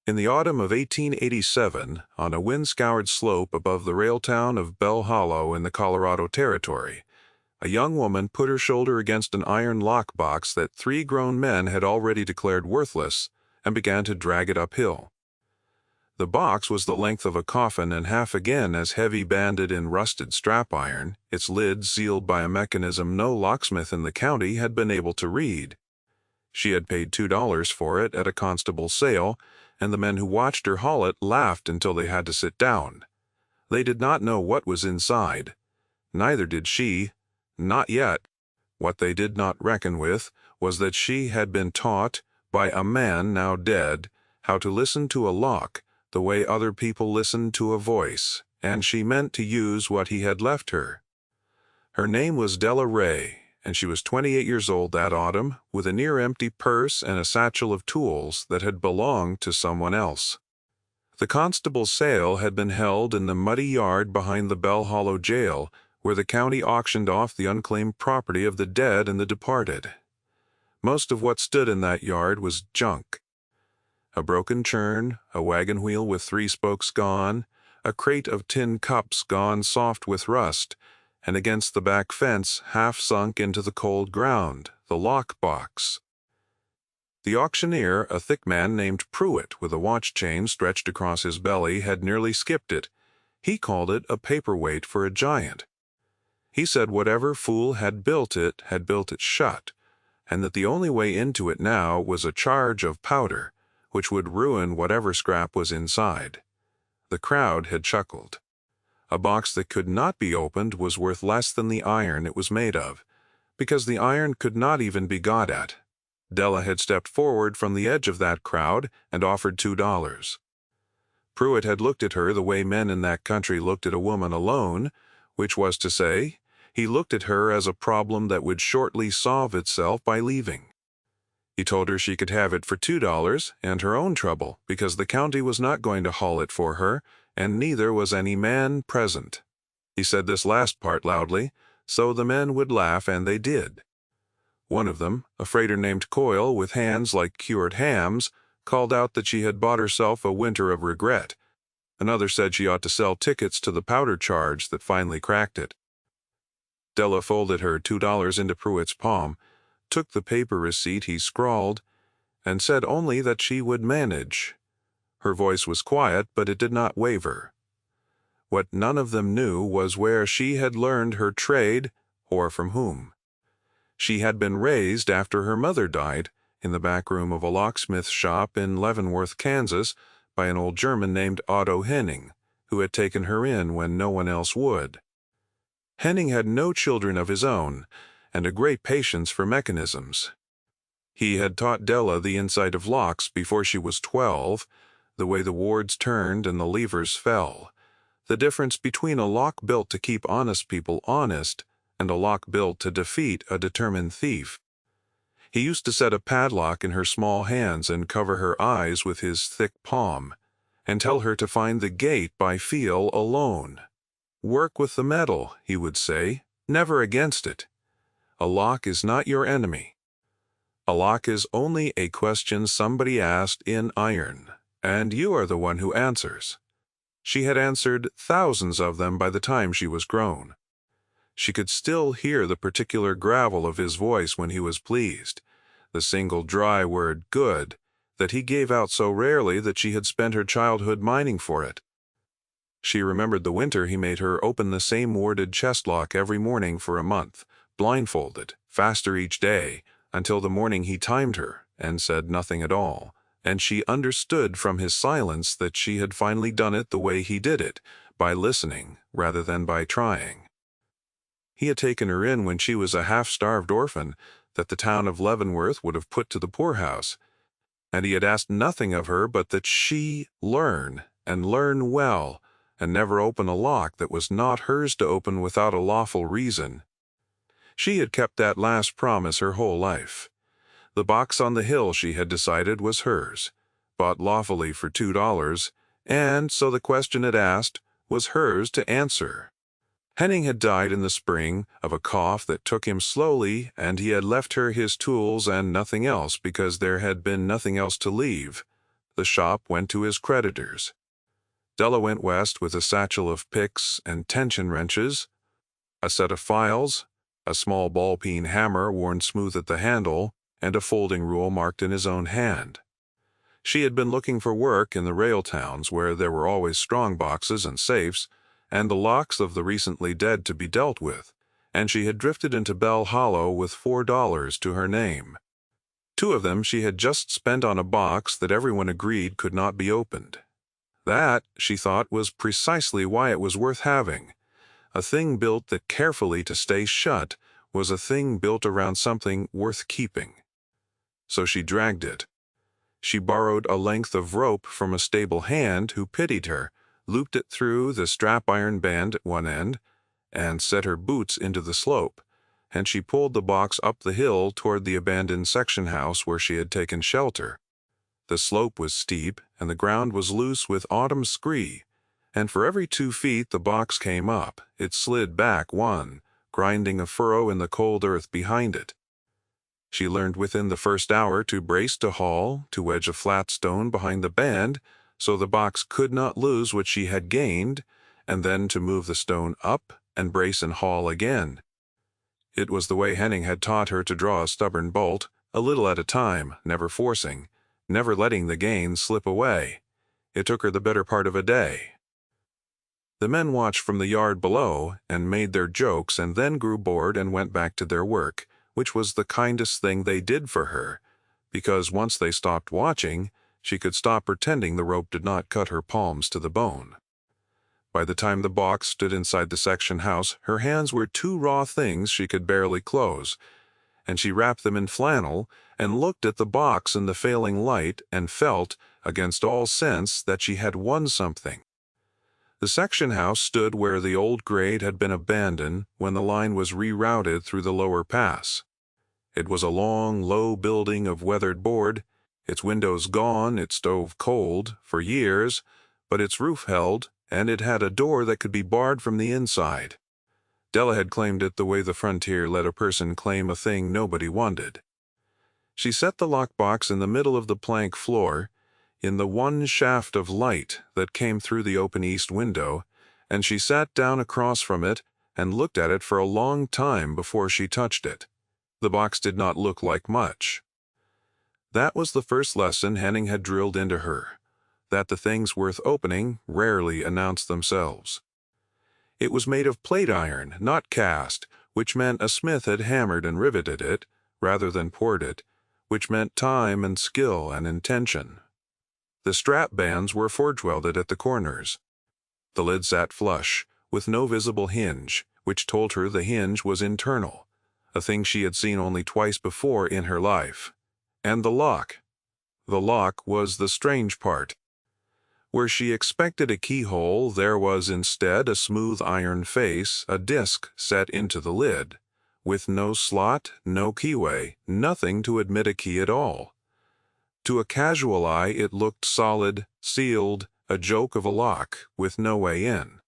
In the autumn of 1887, on a wind-scoured slope above the rail town of Bell Hollow in the Colorado Territory, a young woman put her shoulder against an iron lockbox that three grown men had already declared worthless and began to drag it uphill. The box was the length of a coffin and half again as heavy-banded in rusted strap iron, its lid sealed by a mechanism no locksmith in the county had been able to read. She had paid $2 for it at a constable's sale, and the men who watched her haul it laughed until they had to sit down. They did not know what was inside. Neither did she. Not yet. What they did not reckon with was that she had been taught, by a man now dead, how to listen to a lock the way other people listen to a voice, and she meant to use what he had left her. Her name was Della Ray, and she was 28 years old that autumn, with a near-empty purse and a satchel of tools that had belonged to someone else. The constable's sale had been held in the muddy yard behind the Bell Hollow jail, where the county auctioned off the unclaimed property of the dead and the departed. Most of what stood in that yard was junk. A broken churn, a wagon wheel with 3 spokes gone, a crate of tin cups gone soft with rust, and against the back fence, half sunk into the cold ground, the lock box. The auctioneer, a thick man named Pruitt with a watch chain stretched across his belly, had nearly skipped it. He called it a paperweight for a giant. He said whatever fool had built it shut, and that the only way into it now was a charge of powder, which would ruin whatever scrap was inside. The crowd had chuckled. A box that could not be opened was worth less than the iron it was made of, because the iron could not even be got at. Della had stepped forward from the edge of that crowd and offered $2. Pruitt had looked at her the way men in that country looked at a woman alone, which was to say, he looked at her as a problem that would shortly solve itself by leaving. He told her she could have it for $2 and her own trouble, because the county was not going to haul it for her, and neither was any man present. He said this last part loudly, so the men would laugh, and they did. One of them, a freighter named Coyle with hands like cured hams, called out that she had bought herself a winter of regret. Another said she ought to sell tickets to the powder charge that finally cracked it. Della folded her $2 into Pruitt's palm, took the paper receipt he scrawled, and said only that she would manage. Her voice was quiet, but it did not waver. What none of them knew was where she had learned her trade, or from whom. She had been raised after her mother died, in the back room of a locksmith shop in Leavenworth, Kansas, by an old German named Otto Henning, who had taken her in when no one else would. Henning had no children of his own, and a great patience for mechanisms. He had taught Della the inside of locks before she was 12, the way the wards turned and the levers fell, the difference between a lock built to keep honest people honest and a lock built to defeat a determined thief. He used to set a padlock in her small hands and cover her eyes with his thick palm, and tell her to find the gate by feel alone. Work with the metal, he would say, never against it. A lock is not your enemy. A lock is only a question somebody asked in iron, and you are the one who answers. She had answered thousands of them by the time she was grown. She could still hear the particular gravel of his voice when he was pleased, the single dry word "good" that he gave out so rarely that she had spent her childhood mining for it. She remembered the winter he made her open the same warded chest lock every morning for a month, blindfolded, faster each day, until the morning he timed her and said nothing at all, and she understood from his silence that she had finally done it the way he did it, by listening rather than by trying. He had taken her in when she was a half-starved orphan that the town of Leavenworth would have put to the poorhouse, and he had asked nothing of her but that she learn, and learn well, and never open a lock that was not hers to open without a lawful reason. She had kept that last promise her whole life. The box on the hill, she had decided, was hers, bought lawfully for $2, and, so the question it asked, was hers to answer. Henning had died in the spring of a cough that took him slowly, and he had left her his tools and nothing else because there had been nothing else to leave. the shop went to his creditors. Della went west with a satchel of picks and tension wrenches, a set of files, a small ball-peen hammer worn smooth at the handle, and a folding rule marked in his own hand. She had been looking for work in the rail towns where there were always strong boxes and safes, and the locks of the recently dead to be dealt with, and she had drifted into Bell Hollow with $4 to her name. 2 of them she had just spent on a box that everyone agreed could not be opened. That, she thought, was precisely why it was worth having. A thing built that carefully to stay shut was a thing built around something worth keeping. So she dragged it. She borrowed a length of rope from a stable hand who pitied her, looped it through the strap iron band at one end, and set her boots into the slope, and she pulled the box up the hill toward the abandoned section house where she had taken shelter. The slope was steep, and the ground was loose with autumn scree, and for every 2 feet the box came up, it slid back 1, grinding a furrow in the cold earth behind it. She learned within the first hour to brace to haul, to wedge a flat stone behind the band, so the box could not lose what she had gained, and then to move the stone up and brace and haul again. It was the way Henning had taught her to draw a stubborn bolt, a little at a time, never forcing, never letting the gain slip away. It took her the better part of a day. The men watched from the yard below and made their jokes and then grew bored and went back to their work, which was the kindest thing they did for her, because once they stopped watching, she could stop pretending the rope did not cut her palms to the bone. By the time the box stood inside the section house, her hands were 2 raw things she could barely close, and she wrapped them in flannel and looked at the box in the failing light and felt, against all sense, that she had won something. The section house stood where the old grade had been abandoned when the line was rerouted through the lower pass. It was a long, low building of weathered board, its windows gone, its stove cold, for years, but its roof held, and it had a door that could be barred from the inside. Della had claimed it the way the frontier let a person claim a thing nobody wanted. She set the lockbox in the middle of the plank floor, in the one shaft of light that came through the open east window, and she sat down across from it and looked at it for a long time before she touched it. The box did not look like much. That was the first lesson Henning had drilled into her, that the things worth opening rarely announce themselves. It was made of plate iron, not cast, which meant a smith had hammered and riveted it, rather than poured it, which meant time and skill and intention. The strap bands were forge-welded at the corners. The lid sat flush, with no visible hinge, which told her the hinge was internal, a thing she had seen only twice before in her life. And the lock. The lock was the strange part. Where she expected a keyhole, there was instead a smooth iron face, a disc set into the lid, with no slot, no keyway, nothing to admit a key at all. To a casual eye it looked solid, sealed, a joke of a lock, with no way in.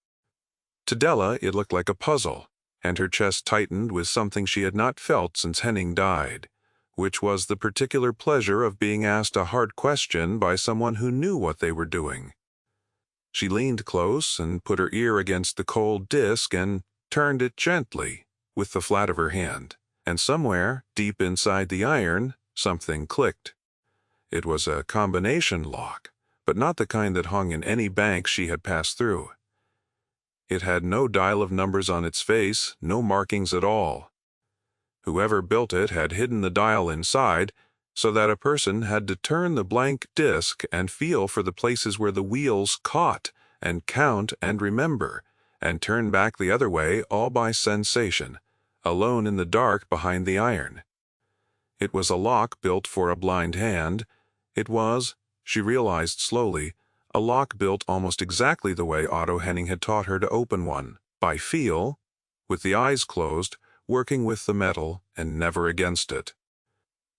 To Della it looked like a puzzle, and her chest tightened with something she had not felt since Henning died, which was the particular pleasure of being asked a hard question by someone who knew what they were doing. She leaned close and put her ear against the cold disc and turned it gently with the flat of her hand, and somewhere, deep inside the iron, something clicked. It was a combination lock, but not the kind that hung in any bank she had passed through. It had no dial of numbers on its face, no markings at all. Whoever built it had hidden the dial inside, so that a person had to turn the blank disc and feel for the places where the wheels caught, and count and remember, and turn back the other way all by sensation, alone in the dark behind the iron. It was a lock built for a blind hand. It was, she realized slowly, a lock built almost exactly the way Otto Henning had taught her to open one, by feel, with the eyes closed, working with the metal and never against it.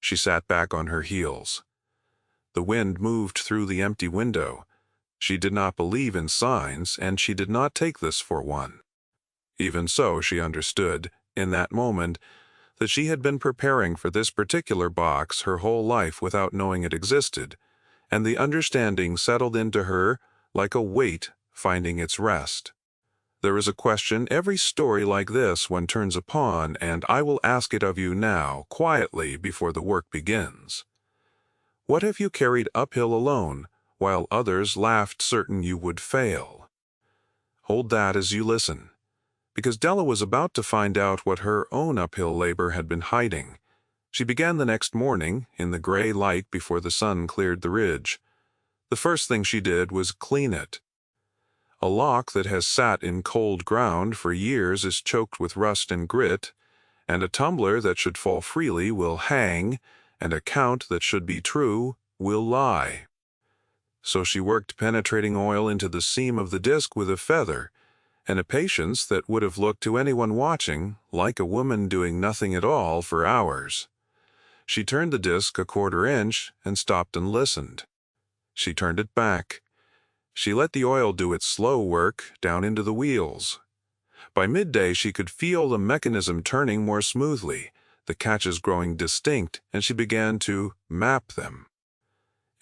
She sat back on her heels. The wind moved through the empty window. She did not believe in signs, and she did not take this for one. Even so, she understood, in that moment, that she had been preparing for this particular box her whole life without knowing it existed, and the understanding settled into her like a weight finding its rest. There is a question every story like this one turns upon, and I will ask it of you now, quietly, before the work begins. What have you carried uphill alone, while others laughed certain you would fail? Hold that as you listen, because Della was about to find out what her own uphill labor had been hiding. She began the next morning, in the gray light before the sun cleared the ridge. The first thing she did was clean it. A lock that has sat in cold ground for years is choked with rust and grit, and a tumbler that should fall freely will hang, and a count that should be true will lie. So she worked penetrating oil into the seam of the disc with a feather, and a patience that would have looked to anyone watching like a woman doing nothing at all for hours. She turned the disc a quarter inch and stopped and listened. She turned it back. She let the oil do its slow work down into the wheels. By midday she could feel the mechanism turning more smoothly, the catches growing distinct, and she began to map them.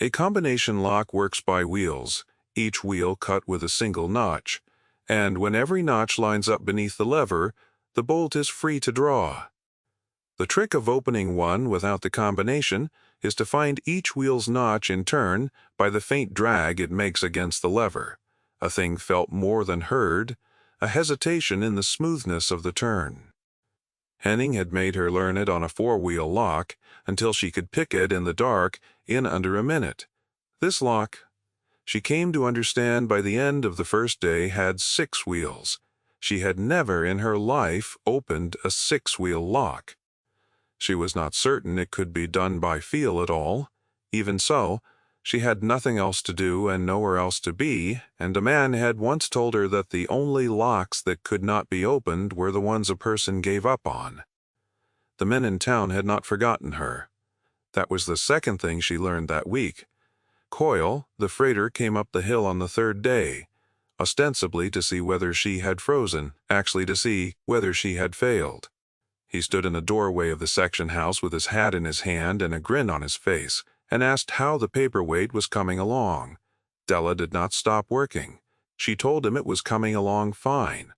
A combination lock works by wheels, each wheel cut with a single notch, and when every notch lines up beneath the lever, the bolt is free to draw. The trick of opening one without the combination is to find each wheel's notch in turn by the faint drag it makes against the lever, a thing felt more than heard, a hesitation in the smoothness of the turn. Henning had made her learn it on a four-wheel lock until she could pick it in the dark in under a minute. This lock, she came to understand by the end of the first day, had 6 wheels. She had never in her life opened a 6-wheel lock. She was not certain it could be done by feel at all. Even so, she had nothing else to do and nowhere else to be, and a man had once told her that the only locks that could not be opened were the ones a person gave up on. The men in town had not forgotten her. That was the second thing she learned that week. Coyle, the freighter, came up the hill on the third day, ostensibly to see whether she had frozen, actually to see whether she had failed. He stood in the doorway of the section house with his hat in his hand and a grin on his face, and asked how the paperweight was coming along. Della did not stop working. She told him it was coming along fine.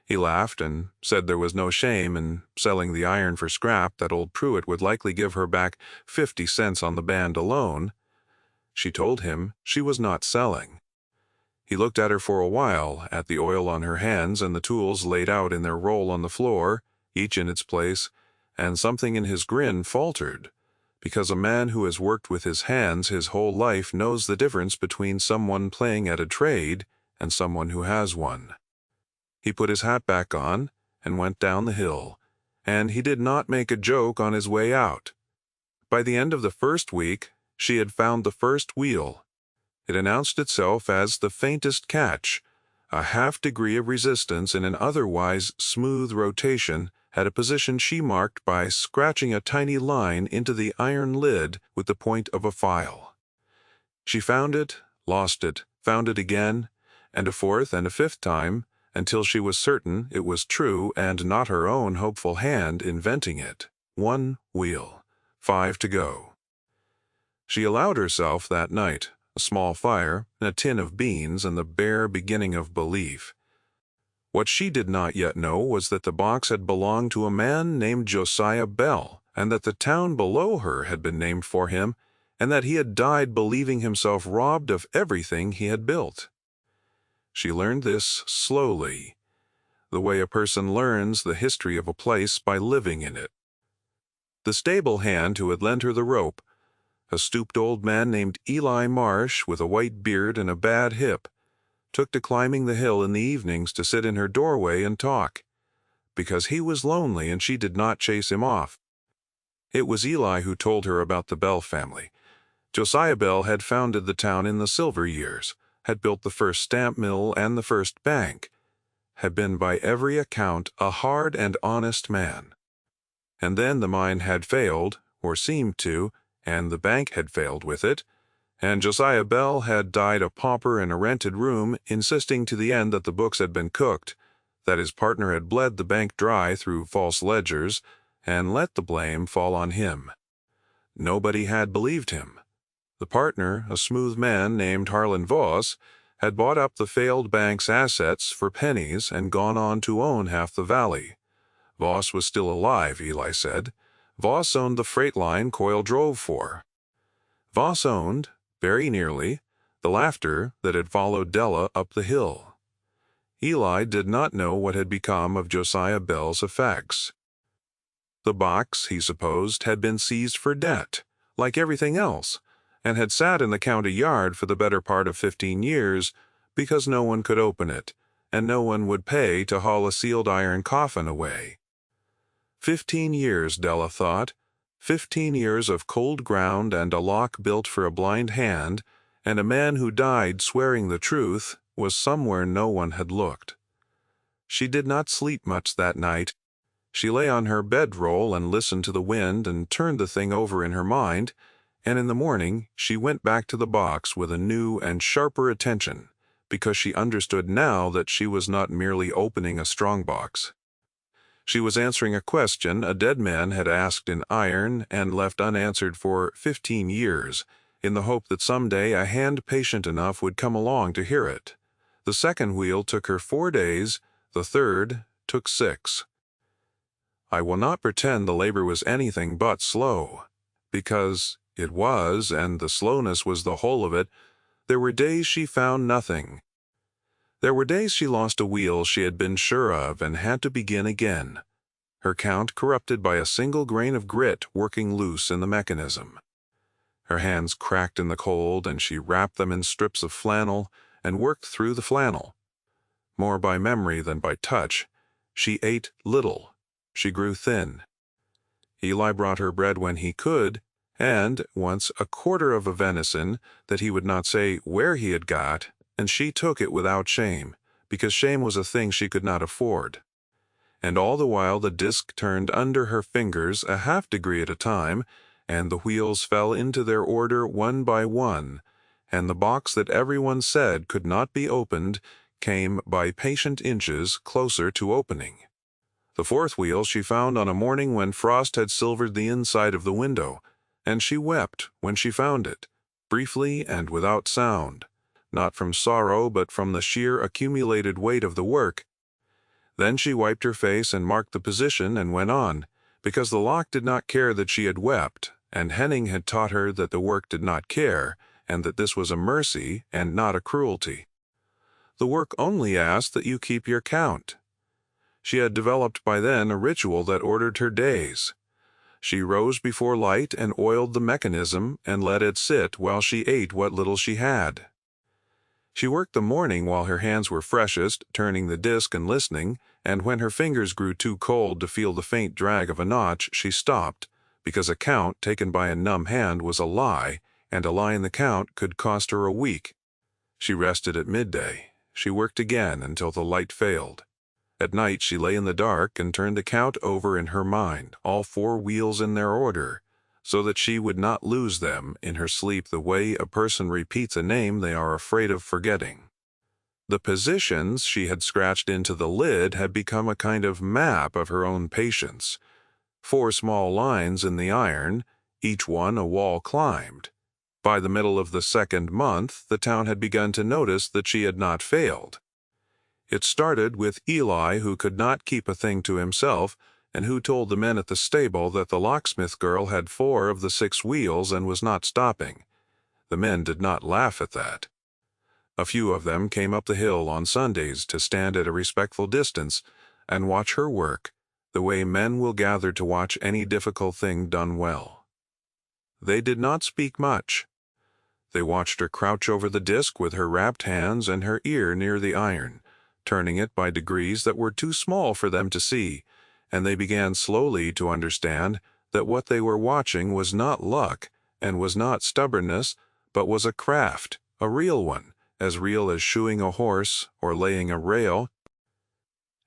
He laughed and said there was no shame in selling the iron for scrap, that old Pruitt would likely give her back 50 cents on the band alone. She told him she was not selling. He looked at her for a while, at the oil on her hands and the tools laid out in their roll on the floor, each in its place, and something in his grin faltered, because a man who has worked with his hands his whole life knows the difference between someone playing at a trade and someone who has one. He put his hat back on and went down the hill, and he did not make a joke on his way out. By the end of the first week, she had found the first wheel. It announced itself as the faintest catch. A half-degree of resistance in an otherwise smooth rotation had a position she marked by scratching a tiny line into the iron lid with the point of a file. She found it, lost it, found it again, and a fourth and a fifth time, until she was certain it was true and not her own hopeful hand inventing it. 1 wheel, 5 to go. She allowed herself that night a small fire, a tin of beans, and the bare beginning of belief. What she did not yet know was that the box had belonged to a man named Josiah Bell, and that the town below her had been named for him, and that he had died believing himself robbed of everything he had built. She learned this slowly, the way a person learns the history of a place by living in it. The stable hand who had lent her the rope, a stooped old man named Eli Marsh with a white beard and a bad hip, took to climbing the hill in the evenings to sit in her doorway and talk, because he was lonely and she did not chase him off. It was Eli who told her about the Bell family. Josiah Bell had founded the town in the Silver years, had built the first stamp mill and the first bank, had been by every account a hard and honest man. And then the mine had failed, or seemed to, and the bank had failed with it, and Josiah Bell had died a pauper in a rented room, insisting to the end that the books had been cooked, that his partner had bled the bank dry through false ledgers, and let the blame fall on him. Nobody had believed him. The partner, a smooth man named Harlan Voss, had bought up the failed bank's assets for pennies and gone on to own half the valley. Voss was still alive, Eli said. Voss owned the freight line Coyle drove for. Voss owned, very nearly, the laughter that had followed Della up the hill. Eli did not know what had become of Josiah Bell's effects. The box, he supposed, had been seized for debt, like everything else, and had sat in the county yard for the better part of 15 years because no one could open it, and no one would pay to haul a sealed iron coffin away. 15 years, Della thought, 15 years of cold ground and a lock built for a blind hand, and a man who died swearing the truth was somewhere no one had looked. She did not sleep much that night. She lay on her bedroll and listened to the wind and turned the thing over in her mind, and in the morning she went back to the box with a new and sharper attention, because she understood now that she was not merely opening a strongbox. She was answering a question a dead man had asked in iron and left unanswered for 15 years, in the hope that someday a hand patient enough would come along to hear it. The second wheel took her 4 days, the third took 6. I will not pretend the labor was anything but slow, because it was, and the slowness was the whole of it. There were days she found nothing. There were days she lost a wheel she had been sure of and had to begin again, her count corrupted by a single grain of grit working loose in the mechanism. Her hands cracked in the cold, and she wrapped them in strips of flannel and worked through the flannel. More by memory than by touch, she ate little. She grew thin. Eli brought her bread when he could, and once a quarter of a venison that he would not say where he had got, and she took it without shame, because shame was a thing she could not afford. And all the while the disc turned under her fingers a half degree at a time, and the wheels fell into their order one by one, and the box that everyone said could not be opened came by patient inches closer to opening. The fourth wheel she found on a morning when frost had silvered the inside of the window, and she wept when she found it, briefly and without sound, not from sorrow but from the sheer accumulated weight of the work. Then she wiped her face and marked the position and went on, because the lock did not care that she had wept, and Henning had taught her that the work did not care, and that this was a mercy and not a cruelty. The work only asked that you keep your count. She had developed by then a ritual that ordered her days. She rose before light and oiled the mechanism and let it sit while she ate what little she had. She worked the morning while her hands were freshest, turning the disc and listening, and when her fingers grew too cold to feel the faint drag of a notch, she stopped, because a count taken by a numb hand was a lie, and a lie in the count could cost her a week. She rested at midday. She worked again until the light failed. At night she lay in the dark and turned the count over in her mind, all 4 wheels in their order, so that she would not lose them in her sleep the way a person repeats a name they are afraid of forgetting. The positions she had scratched into the lid had become a kind of map of her own patience. 4 small lines in the iron, each one a wall climbed. By the middle of the 2nd month, the town had begun to notice that she had not failed. It started with Eli, who could not keep a thing to himself, and who told the men at the stable that the locksmith girl had 4 of the 6 wheels and was not stopping. The men did not laugh at that. A few of them came up the hill on Sundays to stand at a respectful distance and watch her work, the way men will gather to watch any difficult thing done well. They did not speak much. They watched her crouch over the disc with her wrapped hands and her ear near the iron, turning it by degrees that were too small for them to see, and they began slowly to understand that what they were watching was not luck and was not stubbornness, but was a craft, a real one, as real as shoeing a horse or laying a rail,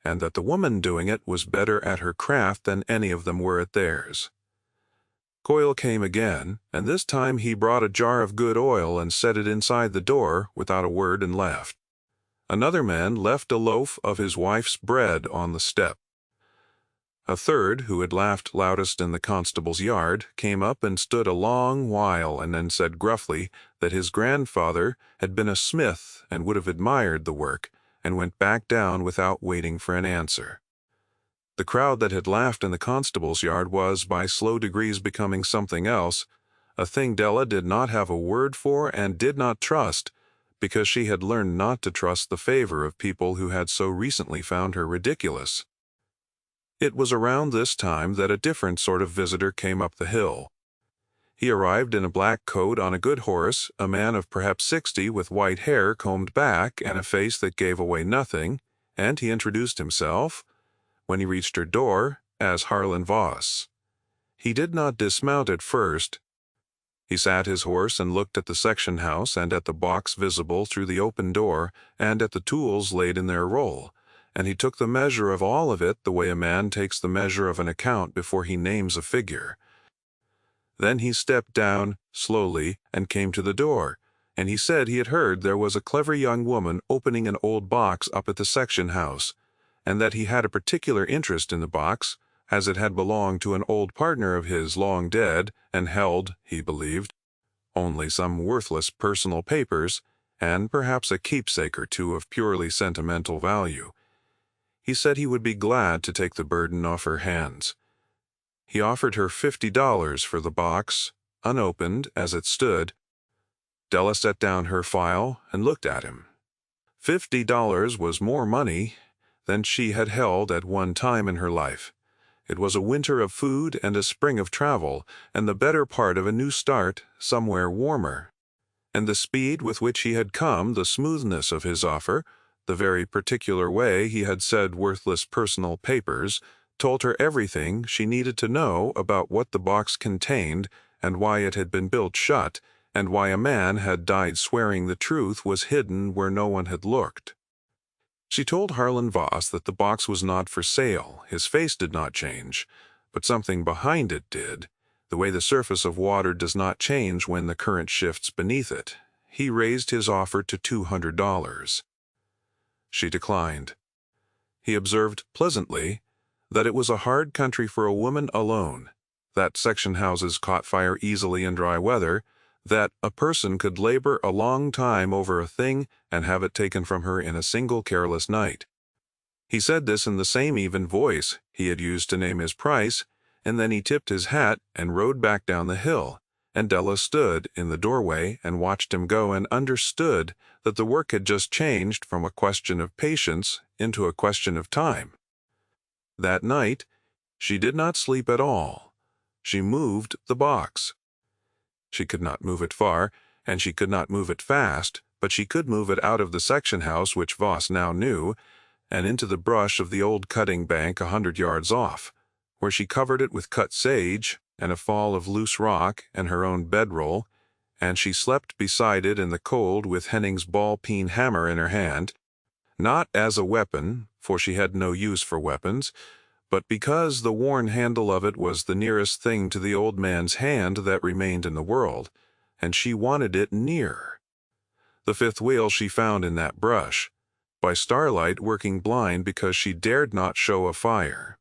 and that the woman doing it was better at her craft than any of them were at theirs. Coyle came again, and this time he brought a jar of good oil and set it inside the door without a word and left. Another man left a loaf of his wife's bread on the step. A third, who had laughed loudest in the constable's yard, came up and stood a long while and then said gruffly that his grandfather had been a smith and would have admired the work, and went back down without waiting for an answer. The crowd that had laughed in the constable's yard was, by slow degrees, becoming something else, a thing Della did not have a word for and did not trust, because she had learned not to trust the favor of people who had so recently found her ridiculous. It was around this time that a different sort of visitor came up the hill. He arrived in a black coat on a good horse, a man of perhaps 60 with white hair combed back and a face that gave away nothing, and he introduced himself, when he reached her door, as Harlan Voss. He did not dismount at first. He sat his horse and looked at the section house and at the box visible through the open door and at the tools laid in their roll, and he took the measure of all of it the way a man takes the measure of an account before he names a figure. Then he stepped down slowly and came to the door, and he said he had heard there was a clever young woman opening an old box up at the section house, and that he had a particular interest in the box, as it had belonged to an old partner of his long dead and held, he believed, only some worthless personal papers and perhaps a keepsake or two of purely sentimental value. He said he would be glad to take the burden off her hands. He offered her $50 for the box, unopened as it stood. Della set down her file and looked at him. $50 was more money than she had held at one time in her life. It was a winter of food and a spring of travel, and the better part of a new start somewhere warmer. And the speed with which he had come, the smoothness of his offer, the very particular way he had said worthless personal papers, told her everything she needed to know about what the box contained and why it had been built shut, and why a man had died swearing the truth was hidden where no one had looked. She told Harlan Voss that the box was not for sale. His face did not change, but something behind it did, the way the surface of water does not change when the current shifts beneath it. He raised his offer to $200. She declined. He observed pleasantly that it was a hard country for a woman alone, that section houses caught fire easily in dry weather, that a person could labor a long time over a thing and have it taken from her in a single careless night. He said this in the same even voice he had used to name his price, and then he tipped his hat and rode back down the hill, and Della stood in the doorway and watched him go and understood that the work had just changed from a question of patience into a question of time. That night, she did not sleep at all. She moved the box. She could not move it far, and she could not move it fast, but she could move it out of the section house, which Voss now knew, and into the brush of the old cutting bank 100 yards off, where she covered it with cut sage and a fall of loose rock and her own bedroll, and she slept beside it in the cold with Henning's ball-peen hammer in her hand, not as a weapon, for she had no use for weapons, but because the worn handle of it was the nearest thing to the old man's hand that remained in the world, and she wanted it near. The fifth wheel she found in that brush, by starlight working blind because she dared not show a fire.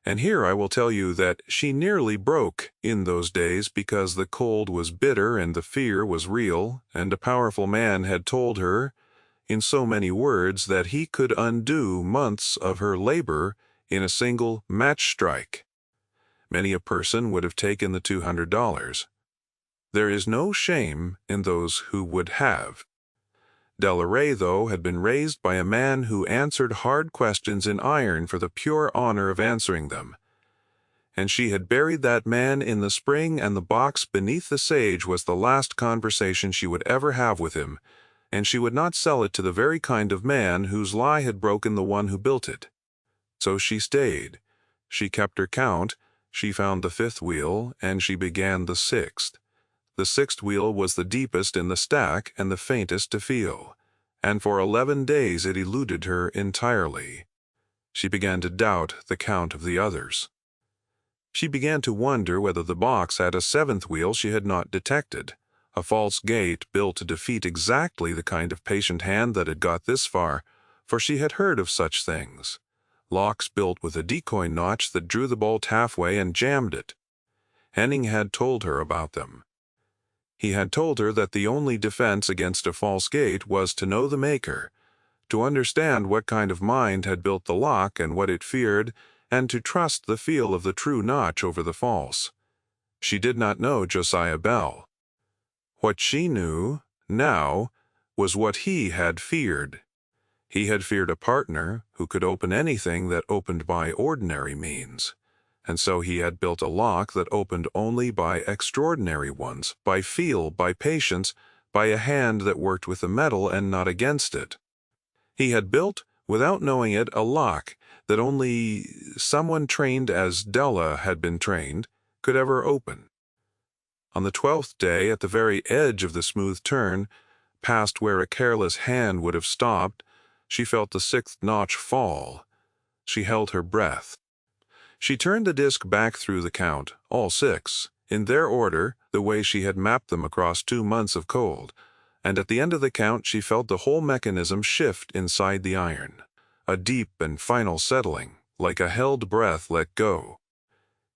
And here I will tell you that she nearly broke in those days because the cold was bitter and the fear was real, and a powerful man had told her, in so many words, that he could undo months of her labor in a single match strike. Many a person would have taken the $200. There is no shame in those who would have. Della Ray, though, had been raised by a man who answered hard questions in iron for the pure honor of answering them. And she had buried that man in the spring, and the box beneath the sage was the last conversation she would ever have with him, and she would not sell it to the very kind of man whose lie had broken the one who built it. So she stayed. She kept her count, she found the fifth wheel, and she began the sixth. The sixth wheel was the deepest in the stack and the faintest to feel, and for 11 days it eluded her entirely. She began to doubt the count of the others. She began to wonder whether the box had a seventh wheel she had not detected, a false gate built to defeat exactly the kind of patient hand that had got this far, for she had heard of such things. locks built with a decoy notch that drew the bolt halfway and jammed it. Henning had told her about them. He had told her that the only defense against a false gate was to know the maker, to understand what kind of mind had built the lock and what it feared, and to trust the feel of the true notch over the false. She did not know Josiah Bell. What she knew, now, was what he had feared. He had feared a partner who could open anything that opened by ordinary means, and so he had built a lock that opened only by extraordinary ones, by feel, by patience, by a hand that worked with the metal and not against it. He had built, without knowing it, a lock that only someone trained as Della had been trained could ever open. On the 12th day, at the very edge of the smooth turn, past where a careless hand would have stopped, she felt the 6th notch fall. She held her breath. She turned the disc back through the count, all 6, in their order, the way she had mapped them across 2 months of cold, and at the end of the count she felt the whole mechanism shift inside the iron, a deep and final settling, like a held breath let go.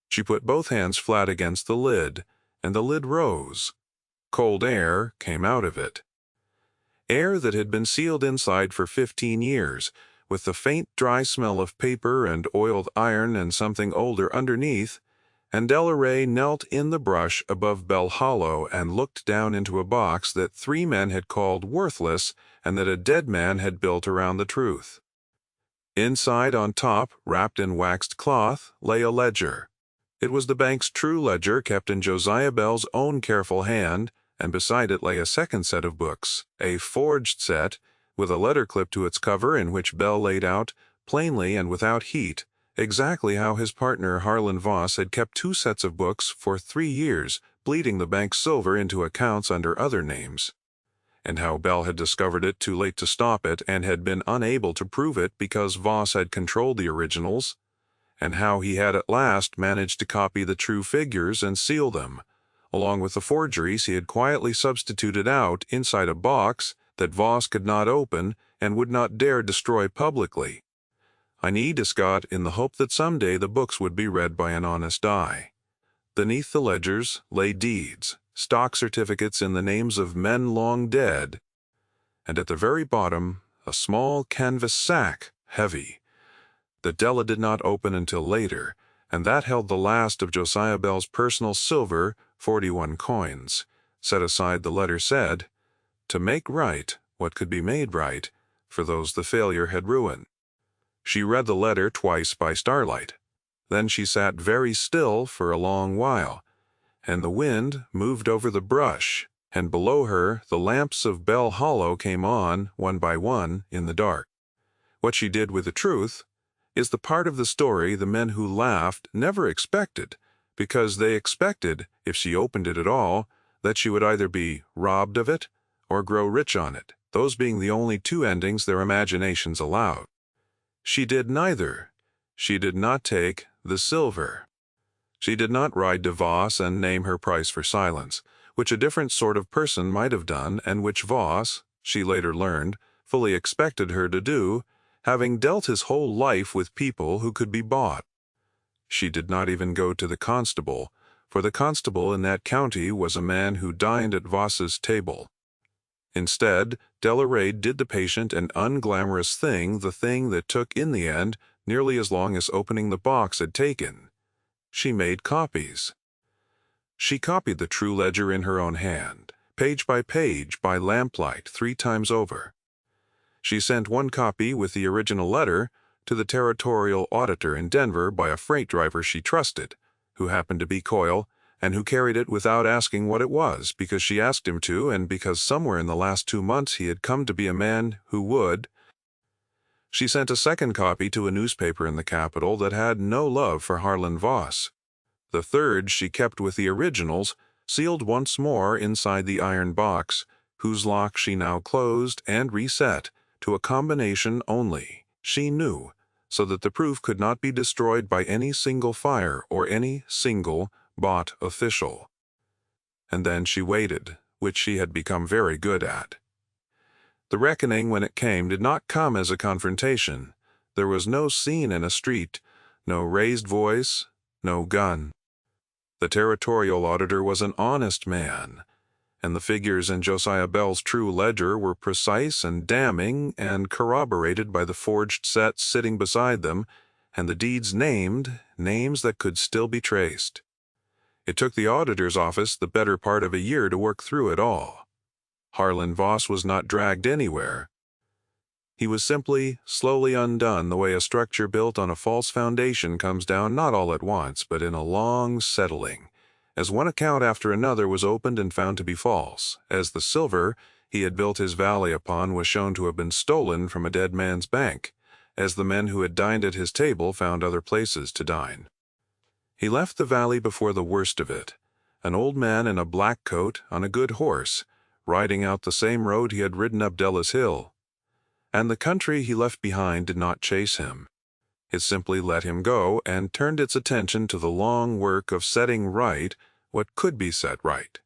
She put both hands flat against the lid, and the lid rose. Cold air came out of it. Air that had been sealed inside for 15 years, with the faint dry smell of paper and oiled iron and something older underneath, and Della Rae knelt in the brush above Bell Hollow and looked down into a box that 3 men had called worthless and that a dead man had built around the truth. Inside, on top, wrapped in waxed cloth, lay a ledger. It was the bank's true ledger kept in Josiah Bell's own careful hand, and beside it lay a second set of books, a forged set, with a letter clipped to its cover in which Bell laid out, plainly and without heat, exactly how his partner Harlan Voss had kept 2 sets of books for 3 years, bleeding the bank's silver into accounts under other names, and how Bell had discovered it too late to stop it and had been unable to prove it because Voss had controlled the originals, and how he had at last managed to copy the true figures and seal them, along with the forgeries he had quietly substituted out inside a box that Voss could not open and would not dare destroy publicly. I need Scott in the hope that someday the books would be read by an honest eye. Beneath the ledgers lay deeds, stock certificates in the names of men long dead, and at the very bottom a small canvas sack, heavy, that Della did not open until later, and that held the last of Josiah Bell's personal silver, 41 coins. Set aside, the letter said, "To make right what could be made right for those the failure had ruined." She read the letter twice by starlight. Then she sat very still for a long while, and the wind moved over the brush, and below her the lamps of Bell Hollow came on, one by one, in the dark. What she did with the truth is the part of the story the men who laughed never expected, because they expected, if she opened it at all, that she would either be robbed of it or grow rich on it, those being the only 2 endings their imaginations allowed. She did neither. She did not take the silver. She did not ride to Voss and name her price for silence, which a different sort of person might have done, and which Voss, she later learned, fully expected her to do, having dealt his whole life with people who could be bought. She did not even go to the constable, for the constable in that county was a man who dined at Voss's table. Instead, Della Rae did the patient and unglamorous thing, the thing that took, in the end, nearly as long as opening the box had taken. She made copies. She copied the true ledger in her own hand, page by page, by lamplight, 3 times over. She sent 1 copy with the original letter to the territorial auditor in Denver by a freight driver she trusted, who happened to be Coyle, and who carried it without asking what it was, because she asked him to, and because somewhere in the last 2 months he had come to be a man who would. She sent a second copy to a newspaper in the capital that had no love for Harlan Voss. The third she kept with the originals, sealed once more inside the iron box, whose lock she now closed and reset to a combination only, she knew, so that the proof could not be destroyed by any single fire or any single bought official. And then she waited, which she had become very good at. The reckoning, when it came, did not come as a confrontation, There was no scene in a street, no raised voice, no gun. The territorial auditor was an honest man, and the figures in Josiah Bell's true ledger were precise and damning and corroborated by the forged sets sitting beside them, and the deeds named, names that could still be traced. It took the auditor's office the better part of a year to work through it all. Harlan Voss was not dragged anywhere. He was simply slowly undone the way a structure built on a false foundation comes down not all at once, but in a long settling, as one account after another was opened and found to be false, as the silver he had built his valley upon was shown to have been stolen from a dead man's bank, as the men who had dined at his table found other places to dine. He left the valley before the worst of it, an old man in a black coat on a good horse, riding out the same road he had ridden up Della's Hill. And the country he left behind did not chase him. It simply let him go and turned its attention to the long work of setting right what could be set right.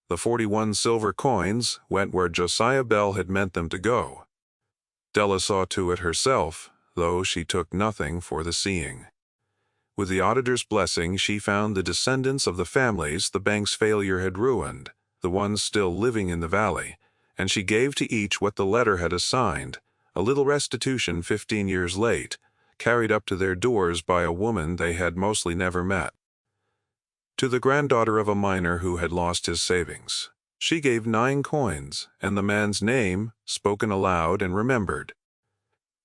The 41 silver coins went where Josiah Bell had meant them to go. Della saw to it herself, though she took nothing for the seeing. With the auditor's blessing, she found the descendants of the families the bank's failure had ruined, the ones still living in the valley, and she gave to each what the letter had assigned, a little restitution 15 years late, carried up to their doors by a woman they had mostly never met. To the granddaughter of a miner who had lost his savings, she gave 9 coins, and the man's name, spoken aloud and remembered.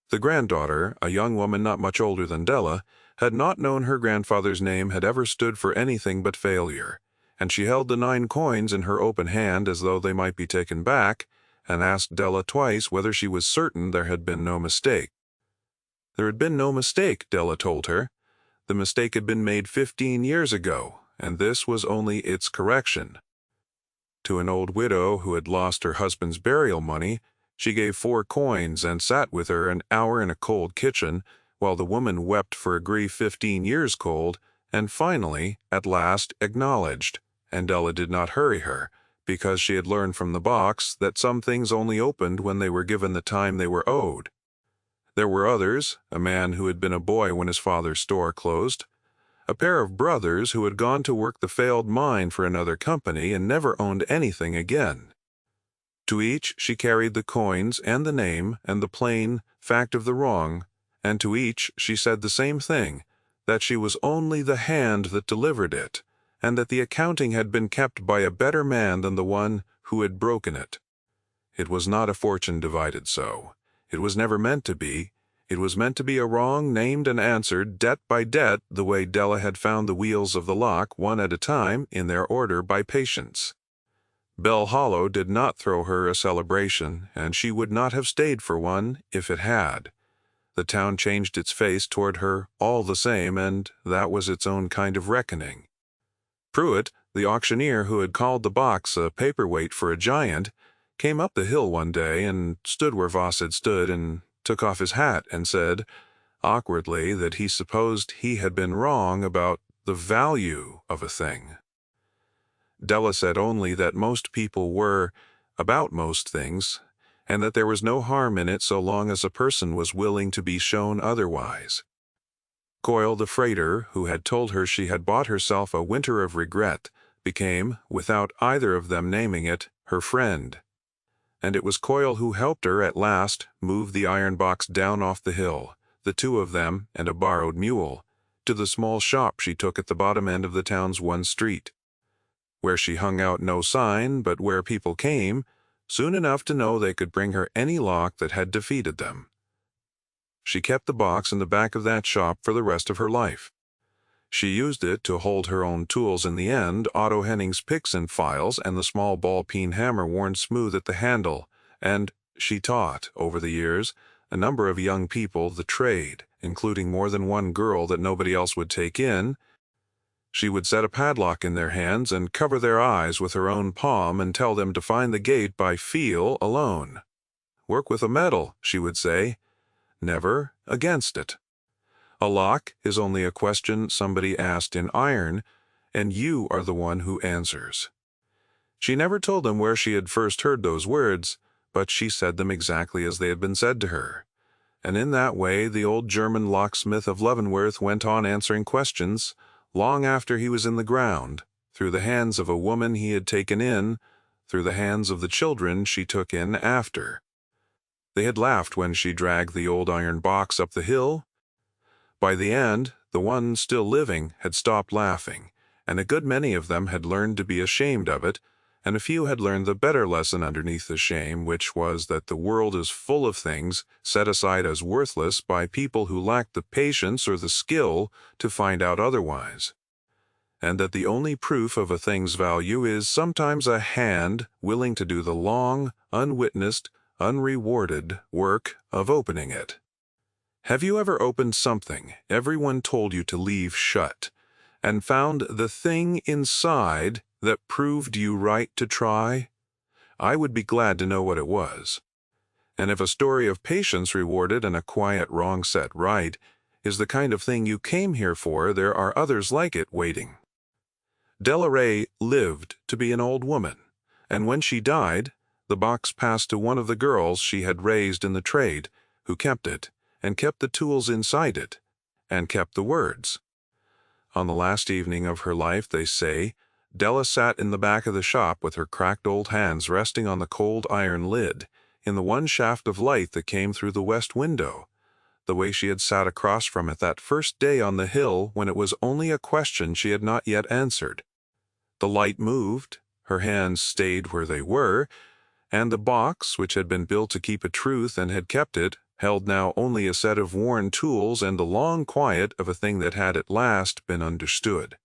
The granddaughter, a young woman not much older than Della, had not known her grandfather's name had ever stood for anything but failure, and she held the 9 coins in her open hand as though they might be taken back, and asked Della twice whether she was certain there had been no mistake. There had been no mistake, Della told her. The mistake had been made 15 years ago, and this was only its correction. To an old widow who had lost her husband's burial money, she gave 4 coins and sat with her an hour in a cold kitchen, while the woman wept for a grief 15 years cold, and finally, at last, acknowledged, and Della did not hurry her, because she had learned from the box that some things only opened when they were given the time they were owed. There were others, a man who had been a boy when his father's store closed, a pair of brothers who had gone to work the failed mine for another company and never owned anything again. To each she carried the coins and the name and the plain fact of the wrong, and to each she said the same thing, that she was only the hand that delivered it, and that the accounting had been kept by a better man than the one who had broken it. It was not a fortune divided so. It was never meant to be. It was meant to be a wrong named and answered, debt by debt, the way Della had found the wheels of the lock, one at a time, in their order by patience. Bell Hollow did not throw her a celebration, and she would not have stayed for one if it had. The town changed its face toward her all the same, and that was its own kind of reckoning. Pruitt, the auctioneer who had called the box a paperweight for a giant, came up the hill one day and stood where Voss had stood and took off his hat and said, awkwardly, that he supposed he had been wrong about the value of a thing. Della said only that most people were about most things, and that there was no harm in it so long as a person was willing to be shown otherwise. Coyle the freighter, who had told her she had bought herself a winter of regret, became, without either of them naming it, her friend. And it was Coyle who helped her at last move the iron box down off the hill, the 2 of them and a borrowed mule, to the small shop she took at the bottom end of the town's one street, where she hung out no sign, but where people came, soon enough to know they could bring her any lock that had defeated them. She kept the box in the back of that shop for the rest of her life. She used it to hold her own tools in the end, Otto Henning's picks and files and the small ball-peen hammer worn smooth at the handle, and she taught, over the years, a number of young people the trade, including more than one girl that nobody else would take in. She would set a padlock in their hands and cover their eyes with her own palm and tell them to find the gate by feel alone. Work with a metal, she would say, never against it. A lock is only a question somebody asked in iron, and you are the one who answers. She never told them where she had first heard those words, but she said them exactly as they had been said to her. And in that way the old German locksmith of Leavenworth went on answering questions, long after he was in the ground, through the hands of a woman he had taken in, through the hands of the children she took in after. They had laughed when she dragged the old iron box up the hill. By the end, the one still living had stopped laughing, and a good many of them had learned to be ashamed of it, and a few had learned the better lesson underneath the shame, which was that the world is full of things set aside as worthless by people who lack the patience or the skill to find out otherwise, and that the only proof of a thing's value is sometimes a hand willing to do the long, unwitnessed, unrewarded work of opening it. Have you ever opened something everyone told you to leave shut, and found the thing inside that proved you right to try? I would be glad to know what it was. And if a story of patience rewarded and a quiet wrong set right is the kind of thing you came here for, there are others like it waiting. Della Ray lived to be an old woman, and when she died, the box passed to one of the girls she had raised in the trade, who kept it, and kept the tools inside it, and kept the words. On the last evening of her life, they say, Della sat in the back of the shop with her cracked old hands resting on the cold iron lid, in the one shaft of light that came through the west window, the way she had sat across from it that first day on the hill when it was only a question she had not yet answered. The light moved, her hands stayed where they were, and the box, which had been built to keep a truth and had kept it, held now only a set of worn tools and the long quiet of a thing that had at last been understood.